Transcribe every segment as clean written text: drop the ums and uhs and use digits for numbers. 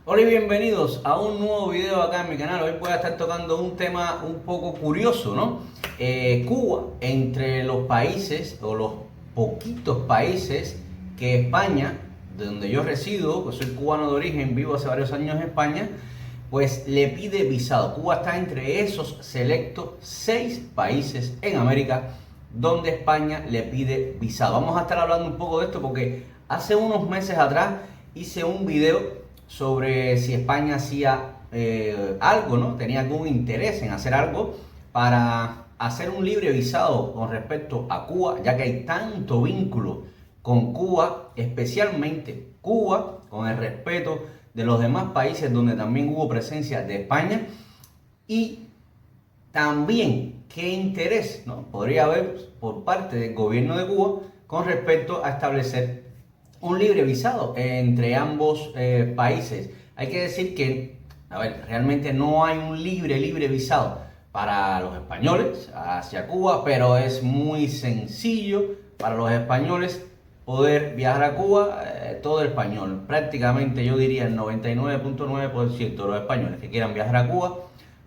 Hola y bienvenidos a un nuevo video acá en mi canal. Hoy voy a estar tocando un tema un poco curioso, ¿no? Cuba, entre los países o los poquitos países que España, de donde yo resido, pues soy cubano de origen, vivo hace varios años en España, pues le pide visado. Cuba está entre esos selectos 6 países en América donde España le pide visado. Vamos a estar hablando un poco de esto porque hace unos meses atrás hice un video sobre si España hacía algo, ¿no? Tenía algún interés en hacer algo para hacer un libre visado con respecto a Cuba, ya que hay tanto vínculo con Cuba, especialmente Cuba, con el respeto de los demás países donde también hubo presencia de España, y también qué interés, ¿no?, podría haber por parte del gobierno de Cuba con respecto a establecer un libre visado entre ambos países. Hay que decir que, a ver, realmente no hay un libre visado para los españoles hacia Cuba, pero es muy sencillo para los españoles poder viajar a Cuba. Todo el español, prácticamente yo diría el 99.9% de los españoles que quieran viajar a Cuba,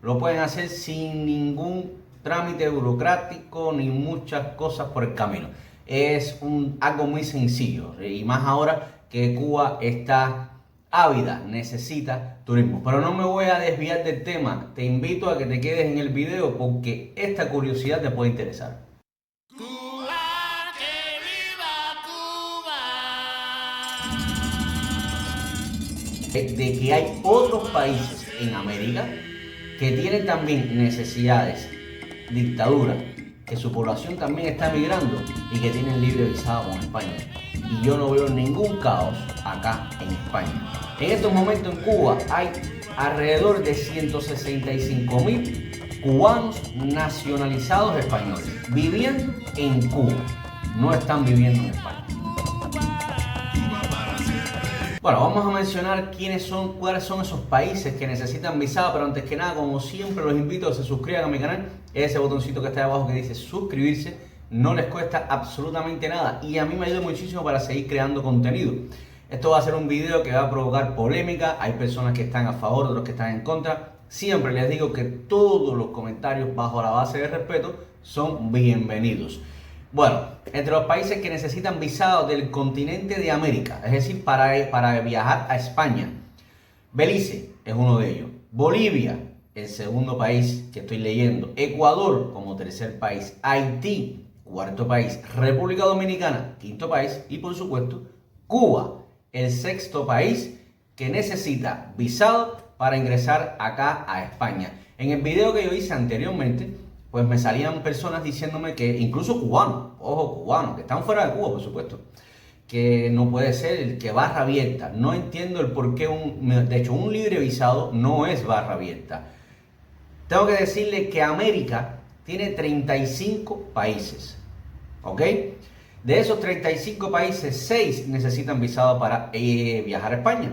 lo pueden hacer sin ningún trámite burocrático ni muchas cosas por el camino. Es algo muy sencillo, y más ahora que Cuba está ávida, necesita turismo. Pero no me voy a desviar del tema, te invito a que te quedes en el video porque esta curiosidad te puede interesar. Cuba, que viva Cuba. De que hay otros países en América que tienen también necesidades, dictadura, que su población también está migrando y que tienen libre visado con España. Y yo no veo ningún caos acá en España. En estos momentos en Cuba hay alrededor de 165.000 cubanos nacionalizados españoles viviendo en Cuba. No están viviendo en España. Bueno, vamos a mencionar cuáles son esos países que necesitan visado, pero antes que nada, como siempre, los invito a que se suscriban a mi canal. Ese botoncito que está ahí abajo que dice suscribirse, no les cuesta absolutamente nada y a mí me ayuda muchísimo para seguir creando contenido. Esto va a ser un video que va a provocar polémica, hay personas que están a favor, otros que están en contra. Siempre les digo que todos los comentarios bajo la base de respeto son bienvenidos. Bueno, entre los países que necesitan visado del continente de América, es decir, para viajar a España, Belice es uno de ellos, Bolivia, el segundo país que estoy leyendo, Ecuador como tercer país, Haití, cuarto país, República Dominicana, quinto país, y por supuesto, Cuba, el sexto país que necesita visado para ingresar acá a España. En el video que yo hice anteriormente, pues me salían personas diciéndome que, incluso cubanos, ojo, cubanos, que están fuera de Cuba, por supuesto, que no puede ser el que barra abierta. No entiendo el por qué, de hecho, un libre visado no es barra abierta. Tengo que decirle que América tiene 35 países, ¿ok? De esos 35 países, 6 necesitan visado para viajar a España.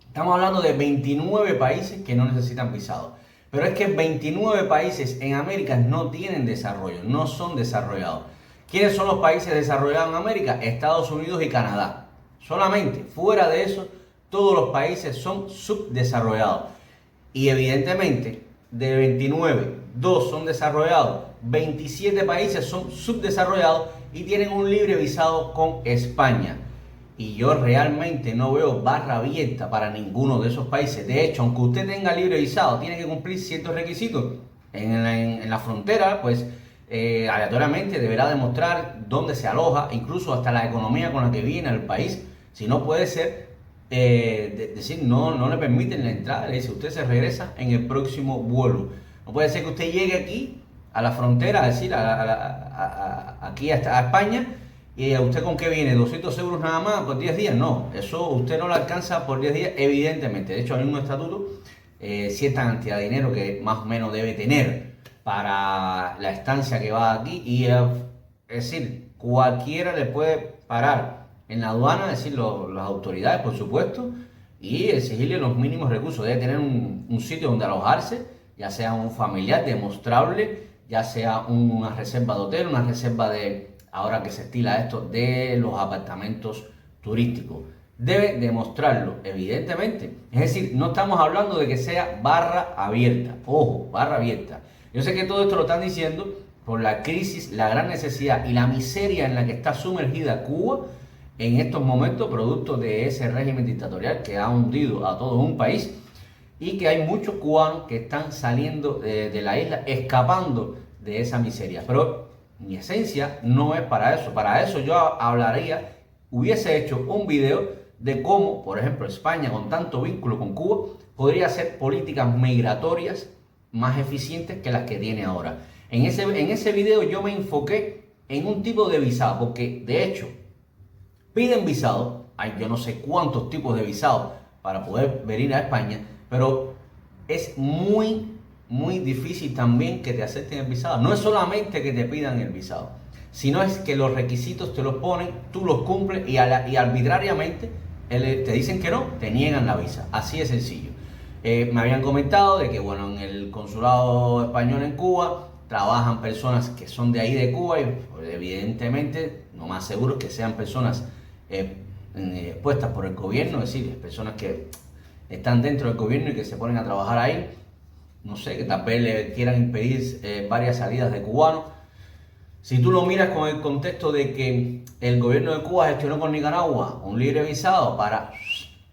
Estamos hablando de 29 países que no necesitan visado. Pero es que 29 países en América no tienen desarrollo, no son desarrollados. ¿Quiénes son los países desarrollados en América? Estados Unidos y Canadá. Solamente, fuera de eso, todos los países son subdesarrollados. Y evidentemente, de 29, 2 son desarrollados, 27 países son subdesarrollados y tienen un libre visado con España. Y yo realmente no veo barra abierta para ninguno de esos países. De hecho, aunque usted tenga libre visado, tiene que cumplir ciertos requisitos. En la frontera, pues aleatoriamente deberá demostrar dónde se aloja, incluso hasta la economía con la que viene al país. Si no, puede ser decir no le permiten la entrada. Le dice, usted se regresa en el próximo vuelo. No puede ser que usted llegue aquí a la frontera, es decir, aquí a España. ¿Y a usted con qué viene? ¿200 euros nada más por 10 días? No, eso usted no lo alcanza por 10 días, evidentemente. De hecho, hay un estatuto, cierta cantidad de dinero que más o menos debe tener para la estancia que va aquí. Y es decir, cualquiera le puede parar en la aduana, es decir, las autoridades, por supuesto, y exigirle los mínimos recursos. Debe tener un sitio donde alojarse, ya sea un familiar demostrable, ya sea una reserva de hotel, una reserva de... Ahora que se estila esto de los apartamentos turísticos. debe demostrarlo, evidentemente. Es decir, no estamos hablando de que sea barra abierta. Ojo, barra abierta. Yo sé que todo esto lo están diciendo por la crisis, la gran necesidad y la miseria en la que está sumergida Cuba en estos momentos, producto de ese régimen dictatorial que ha hundido a todo un país, y que hay muchos cubanos que están saliendo de la isla, escapando de esa miseria. Pero mi esencia no es para eso. Para eso yo hubiese hecho un video de cómo, por ejemplo, España, con tanto vínculo con Cuba, podría hacer políticas migratorias más eficientes que las que tiene ahora. En ese video yo me enfoqué en un tipo de visado, porque de hecho piden visado, hay yo no sé cuántos tipos de visado para poder venir a España, pero es muy difícil también que te acepten el visado. No es solamente que te pidan el visado, sino es que los requisitos te los ponen, tú los cumples y arbitrariamente te dicen que no, te niegan la visa. Así de sencillo. Me habían comentado de que, bueno, en el consulado español en Cuba trabajan personas que son de ahí de Cuba y pues, evidentemente lo más seguro es que sean personas puestas por el gobierno, es decir, personas que están dentro del gobierno y que se ponen a trabajar ahí. No sé, que tal vez le quieran impedir varias salidas de cubanos. Si tú lo miras con el contexto de que el gobierno de Cuba gestionó con Nicaragua un libre visado para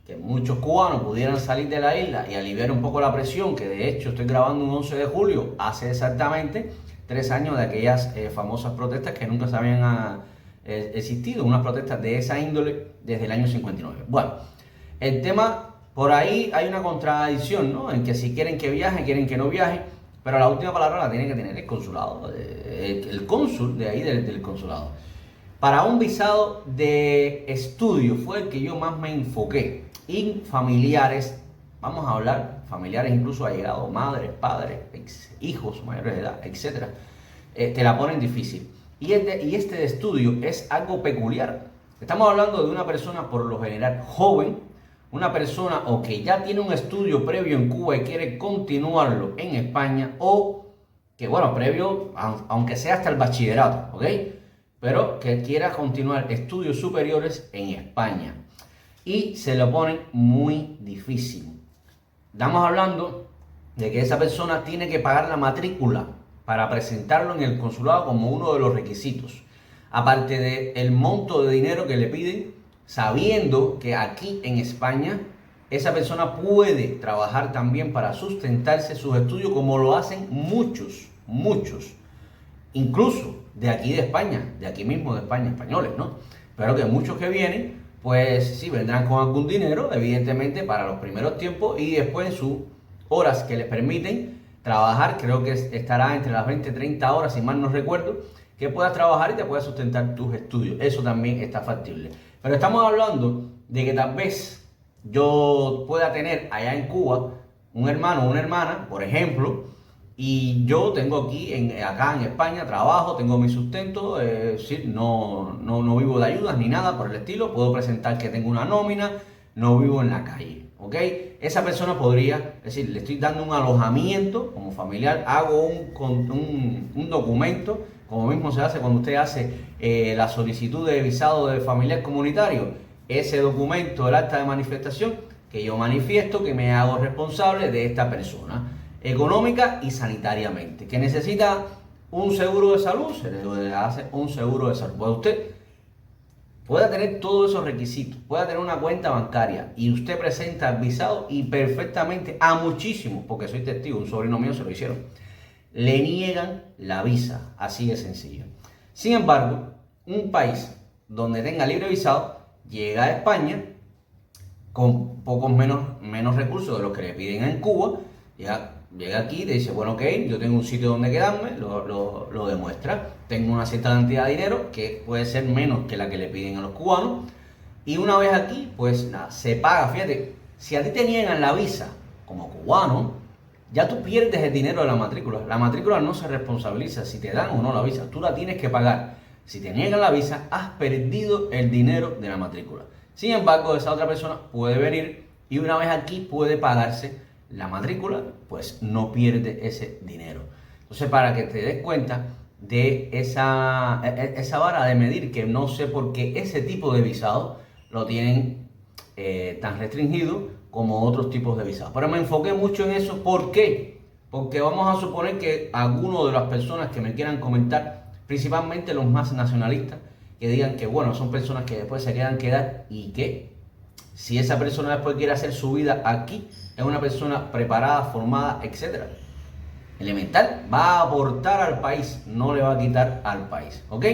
que muchos cubanos pudieran salir de la isla y aliviar un poco la presión, que de hecho estoy grabando un 11 de julio, hace exactamente 3 años de aquellas famosas protestas que nunca se habían existido, unas protestas de esa índole desde el año 59. Bueno, el tema, por ahí hay una contradicción, ¿no? En que si quieren que viaje, quieren que no viaje, pero la última palabra la tiene que tener el consulado, el cónsul de ahí del consulado. Para un visado de estudio fue el que yo más me enfoqué. Y familiares, vamos a hablar, familiares incluso allegados, madres, padres, hijos mayores de edad, etc. Te la ponen difícil. Y este de estudio es algo peculiar. Estamos hablando de una persona por lo general joven, una persona o que ya tiene un estudio previo en Cuba y quiere continuarlo en España, o que, bueno, previo, aunque sea hasta el bachillerato, ¿ok? Pero que quiera continuar estudios superiores en España. Y se lo ponen muy difícil. Estamos hablando de que esa persona tiene que pagar la matrícula para presentarlo en el consulado como uno de los requisitos. Aparte del monto de dinero que le piden, sabiendo que aquí en España esa persona puede trabajar también para sustentarse sus estudios, como lo hacen muchos, incluso de aquí de España, de aquí mismo de España, españoles, ¿no? Pero que muchos que vienen, pues sí, vendrán con algún dinero, evidentemente, para los primeros tiempos, y después en sus horas que les permiten trabajar, creo que estará entre las 20 y 30 horas, si mal no recuerdo, que puedas trabajar y te puedas sustentar tus estudios. Eso también está factible. Pero estamos hablando de que tal vez yo pueda tener allá en Cuba un hermano o una hermana, por ejemplo, y yo tengo aquí, acá en España, trabajo, tengo mi sustento, sí, no vivo de ayudas ni nada por el estilo, puedo presentar que tengo una nómina, no vivo en la calle, ¿ok? Esa persona podría, es decir, le estoy dando un alojamiento como familiar, hago un documento, como mismo se hace cuando usted hace la solicitud de visado de familiar comunitario, ese documento, el acta de manifestación, que yo manifiesto que me hago responsable de esta persona, económica y sanitariamente, que necesita un seguro de salud, se le hace un seguro de salud. Pues usted pueda tener todos esos requisitos, pueda tener una cuenta bancaria y usted presenta el visado y perfectamente a muchísimos, porque soy testigo, un sobrino mío se lo hicieron, le niegan la visa, así de sencillo. Sin embargo, un país donde tenga libre visado llega a España con pocos menos recursos de los que le piden en Cuba, llega aquí y te dice, bueno, ok, yo tengo un sitio donde quedarme, lo demuestra, tengo una cierta cantidad de dinero que puede ser menos que la que le piden a los cubanos, y una vez aquí, pues nada, se paga. Fíjate, si a ti te niegan la visa como cubano, ya tú pierdes el dinero de la matrícula. La matrícula no se responsabiliza si te dan o no la visa, tú la tienes que pagar. Si te niegan la visa, has perdido el dinero de la matrícula. Sin embargo, esa otra persona puede venir y una vez aquí puede pagarse la matrícula, pues no pierde ese dinero. Entonces, para que te des cuenta de esa vara de medir, que no sé por qué ese tipo de visado lo tienen tan restringido como otros tipos de visados. Pero me enfoqué mucho en eso. ¿Por qué? Porque vamos a suponer que algunas de las personas que me quieran comentar, principalmente los más nacionalistas, que digan que bueno, son personas que después se quedar y que si esa persona después quiere hacer su vida aquí, es una persona preparada, formada, etcétera. Elemental, va a aportar al país, no le va a quitar al país, ¿ok?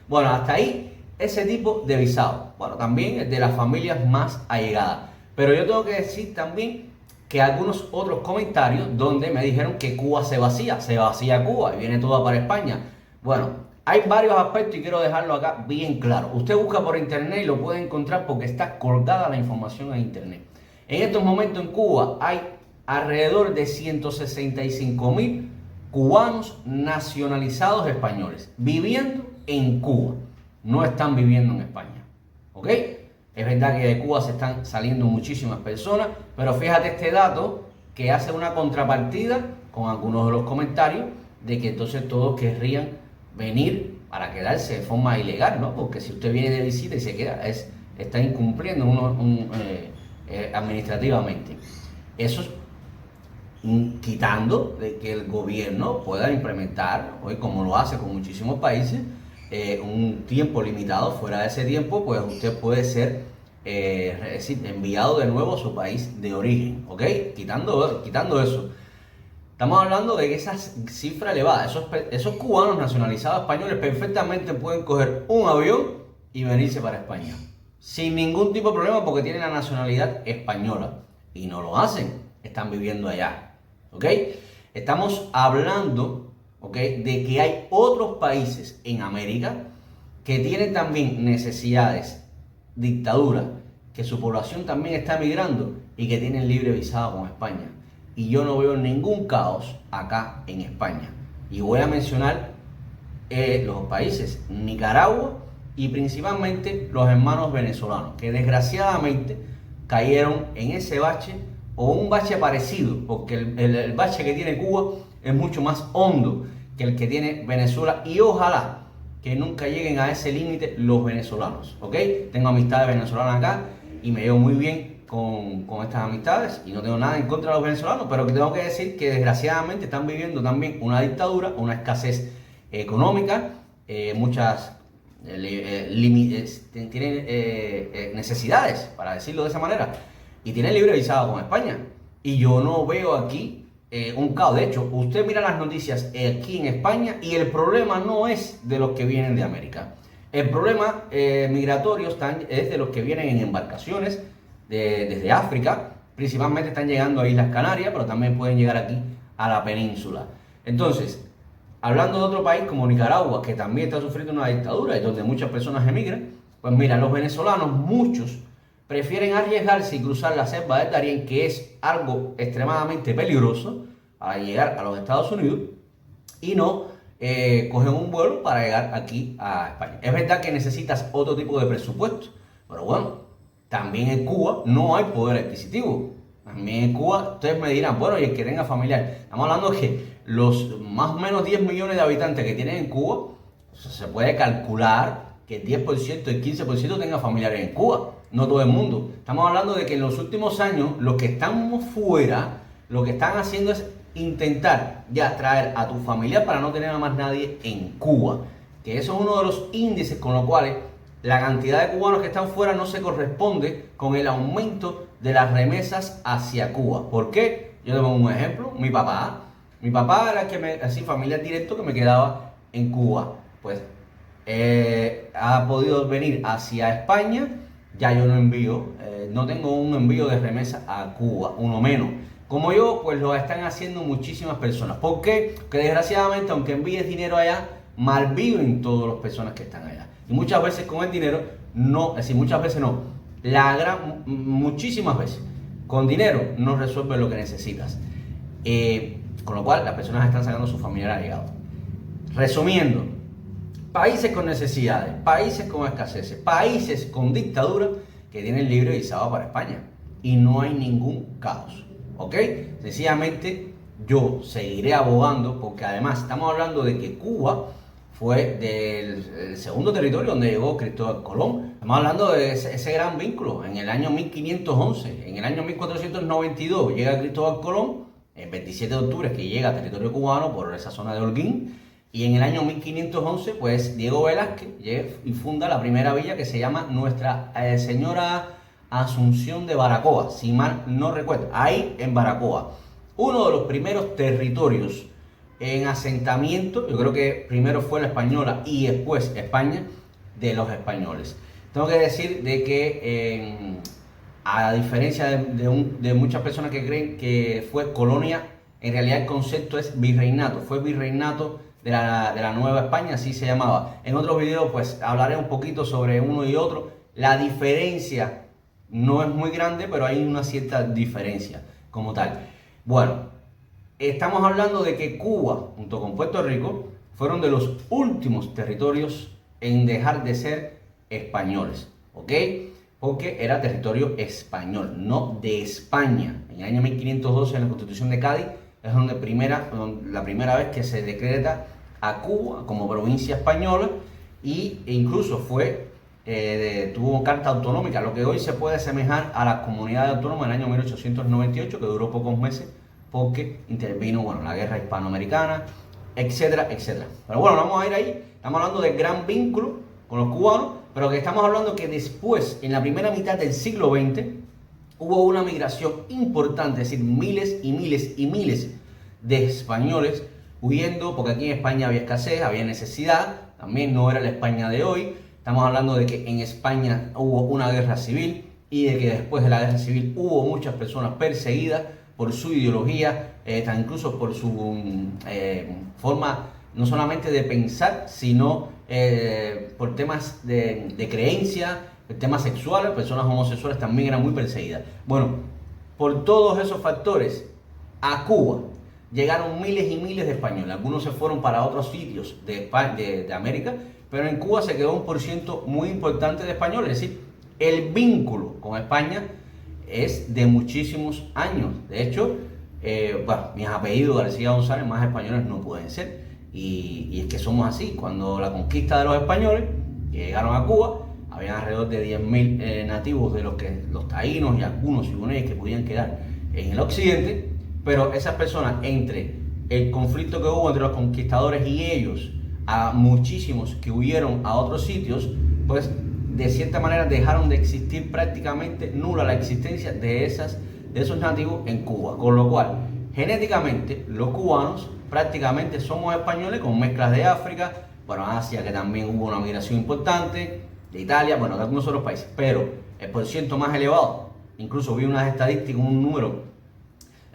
Bueno, hasta ahí ese tipo de visado. Bueno, también de las familias más allegadas. Pero yo tengo que decir también que algunos otros comentarios donde me dijeron que Cuba se vacía Cuba y viene toda para España. Bueno, hay varios aspectos y quiero dejarlo acá bien claro. Usted busca por internet y lo puede encontrar porque está colgada la información en internet. En estos momentos en Cuba hay alrededor de 165.000 cubanos nacionalizados españoles viviendo en Cuba. No están viviendo en España, ¿ok? Es verdad que de Cuba se están saliendo muchísimas personas, pero fíjate este dato que hace una contrapartida con algunos de los comentarios de que entonces todos querrían venir para quedarse de forma ilegal, ¿no? Porque si usted viene de visita y se queda, está incumpliendo administrativamente. Eso es quitando de que el gobierno pueda implementar, hoy como lo hace con muchísimos países, un tiempo limitado. Fuera de ese tiempo, pues usted puede ser enviado de nuevo a su país de origen, ¿ok? Quitando eso. Estamos hablando de que esa cifra elevada, esos cubanos nacionalizados españoles perfectamente pueden coger un avión y venirse para España. Sin ningún tipo de problema porque tienen la nacionalidad española. Y no lo hacen, están viviendo allá, ¿ok? Estamos hablando, ¿ok?, de que hay otros países en América que tienen también necesidades, dictaduras, que su población también está migrando y que tienen libre visado con España. Y yo no veo ningún caos acá en España. Y voy a mencionar los países Nicaragua y principalmente los hermanos venezolanos, que desgraciadamente cayeron en ese bache o un bache parecido, porque el bache que tiene Cuba es mucho más hondo que el que tiene Venezuela y ojalá que nunca lleguen a ese límite los venezolanos, ¿ok? Tengo amistades venezolanas acá y me llevo muy bien con estas amistades y no tengo nada en contra de los venezolanos, pero que tengo que decir que desgraciadamente están viviendo también una dictadura, una escasez económica, muchas tienen necesidades, para decirlo de esa manera, y tienen libre visado con España. Y yo no veo aquí un caos. De hecho, usted mira las noticias aquí en España y el problema no es de los que vienen de América. El problema migratorio es de los que vienen en embarcaciones desde África. Principalmente están llegando a Islas Canarias, pero también pueden llegar aquí a la península. Entonces, hablando de otro país como Nicaragua, que también está sufriendo una dictadura y donde muchas personas emigran, pues mira, los venezolanos, muchos, prefieren arriesgarse y cruzar la selva del Darién, que es algo extremadamente peligroso para llegar a los Estados Unidos, y no cogen un vuelo para llegar aquí a España. Es verdad que necesitas otro tipo de presupuesto, pero bueno, también en Cuba no hay poder adquisitivo. También en Cuba, ustedes me dirán, bueno, y el que tenga familiar. Estamos hablando de que los más o menos 10 millones de habitantes que tienen en Cuba, se puede calcular que el 10%, el 15% tenga familiares en Cuba. No todo el mundo. Estamos hablando de que en los últimos años, los que estamos fuera, lo que están haciendo es intentar ya traer a tu familia para no tener a más nadie en Cuba. Que eso es uno de los índices con los cuales la cantidad de cubanos que están fuera no se corresponde con el aumento de las remesas hacia Cuba. ¿Por qué? Yo tengo un ejemplo. Mi papá era el que así familiar directo que me quedaba en Cuba. Pues ha podido venir hacia España. Ya yo no envío, no tengo un envío de remesa a Cuba, uno menos. Como yo, pues lo están haciendo muchísimas personas. ¿Por qué? Porque desgraciadamente, aunque envíes dinero allá, malviven todas las personas que están allá. Y muchas veces con el dinero, no, es decir, muchas veces no, muchísimas veces, con dinero no resuelves lo que necesitas. Con lo cual, las personas están sacando su familiar allegado. Resumiendo, países con necesidades, países con escaseces, países con dictadura que tienen libre visado para España. Y no hay ningún caos, ¿ok? Sencillamente yo seguiré abogando porque además estamos hablando de que Cuba fue del segundo territorio donde llegó Cristóbal Colón. Estamos hablando de ese gran vínculo. En el año 1511, en el año 1492 llega Cristóbal Colón, el 27 de octubre es que llega a territorio cubano por esa zona de Holguín, y en el año 1511 pues Diego Velázquez llega y funda la primera villa que se llama Nuestra Señora Asunción de Baracoa, si mal no recuerdo, ahí en Baracoa. Uno de los primeros territorios en asentamiento, yo creo que primero fue la española y después España, de los españoles. Tengo que decir de que a diferencia de muchas personas que creen que fue colonia, en realidad el concepto es virreinato, fue virreinato de la Nueva España, así se llamaba. En otros videos pues hablaré un poquito sobre uno y otro. La diferencia no es muy grande, pero hay una cierta diferencia como tal. Bueno, estamos hablando de que Cuba, junto con Puerto Rico, fueron de los últimos territorios en dejar de ser españoles, ¿ok? Porque era territorio español, no de España. En el año 1512, en la Constitución de Cádiz, es la primera vez que se decreta a Cuba como provincia española, e incluso tuvo carta autonómica, lo que hoy se puede asemejar a la comunidad autónoma del año 1898, que duró pocos meses porque intervino, bueno, la guerra hispanoamericana, etcétera, etcétera. Pero bueno, vamos a ir ahí. Estamos hablando del gran vínculo con los cubanos, pero que estamos hablando que después, en la primera mitad del siglo XX, hubo una migración importante, es decir, miles y miles y miles de españoles huyendo, porque aquí en España había escasez, había necesidad, también no era la España de hoy. Estamos hablando de que en España hubo una guerra civil y de que después de la guerra civil hubo muchas personas perseguidas por su ideología, incluso por su forma no solamente de pensar, sino por temas de creencia, temas sexuales. Personas homosexuales también eran muy perseguidas. Bueno, por todos esos factores, a Cuba llegaron miles y miles de españoles. Algunos se fueron para otros sitios de América, pero en Cuba se quedó un porciento muy importante de españoles. Es decir, el vínculo con España es de muchísimos años. De hecho, mis apellidos García González, más españoles no pueden ser. Y es que somos así. Cuando la conquista de los españoles que llegaron a Cuba, habían alrededor de 10.000 nativos, de los taínos y algunos siguneños que podían quedar en el occidente. Pero esas personas, entre el conflicto que hubo entre los conquistadores y ellos, a muchísimos que huyeron a otros sitios, pues de cierta manera dejaron de existir, prácticamente nula la existencia de esos nativos en Cuba. Con lo cual, genéticamente, los cubanos prácticamente somos españoles con mezclas de África, bueno, Asia, que también hubo una migración importante, de Italia, bueno, de algunos otros países, pero el porciento más elevado, incluso vi unas estadísticas, un número,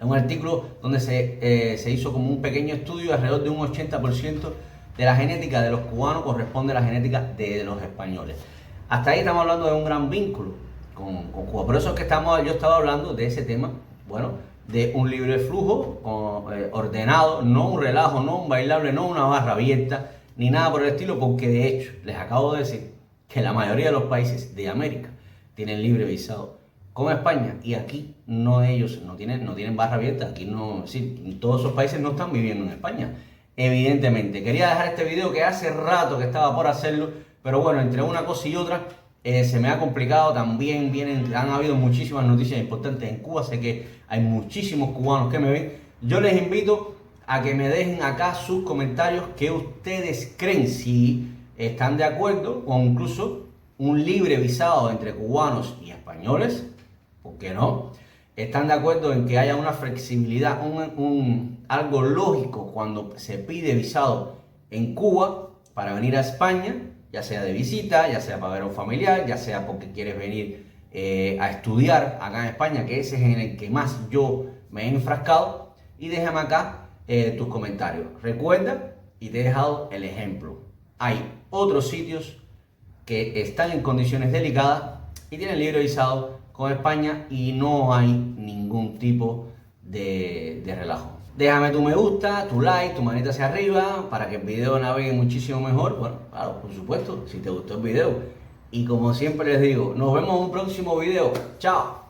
en un artículo donde se hizo como un pequeño estudio, alrededor de un 80% de la genética de los cubanos corresponde a la genética de los españoles. Hasta ahí estamos hablando de un gran vínculo con Cuba. Por eso es que yo estaba hablando de ese tema, bueno, de un libre flujo ordenado, no un relajo, no un bailable, no una barra abierta, ni nada por el estilo, porque de hecho, les acabo de decir que la mayoría de los países de América tienen libre visado con España, y aquí ellos no tienen barra abierta. Aquí no, sí, todos esos países no están viviendo en España, evidentemente. Quería dejar este video que hace rato que estaba por hacerlo, pero bueno, entre una cosa y otra se me ha complicado. También han habido muchísimas noticias importantes en Cuba. Sé que hay muchísimos cubanos que me ven. Yo les invito a que me dejen acá sus comentarios, que ustedes creen, si están de acuerdo con incluso un libre visado entre cubanos y españoles. ¿Por qué no? ¿Están de acuerdo en que haya una flexibilidad, algo lógico cuando se pide visado en Cuba para venir a España, ya sea de visita, ya sea para ver a un familiar, ya sea porque quieres venir a estudiar acá en España, que ese es en el que más yo me he enfrascado? Y déjame acá tus comentarios. Recuerda, y te he dejado el ejemplo, hay otros sitios que están en condiciones delicadas y tienen libre visado con España y no hay ningún tipo de relajo. Déjame tu me gusta, tu like, tu manita hacia arriba para que el video navegue muchísimo mejor. Bueno, claro, por supuesto, si te gustó el video. Y como siempre les digo, nos vemos en un próximo video. ¡Chao!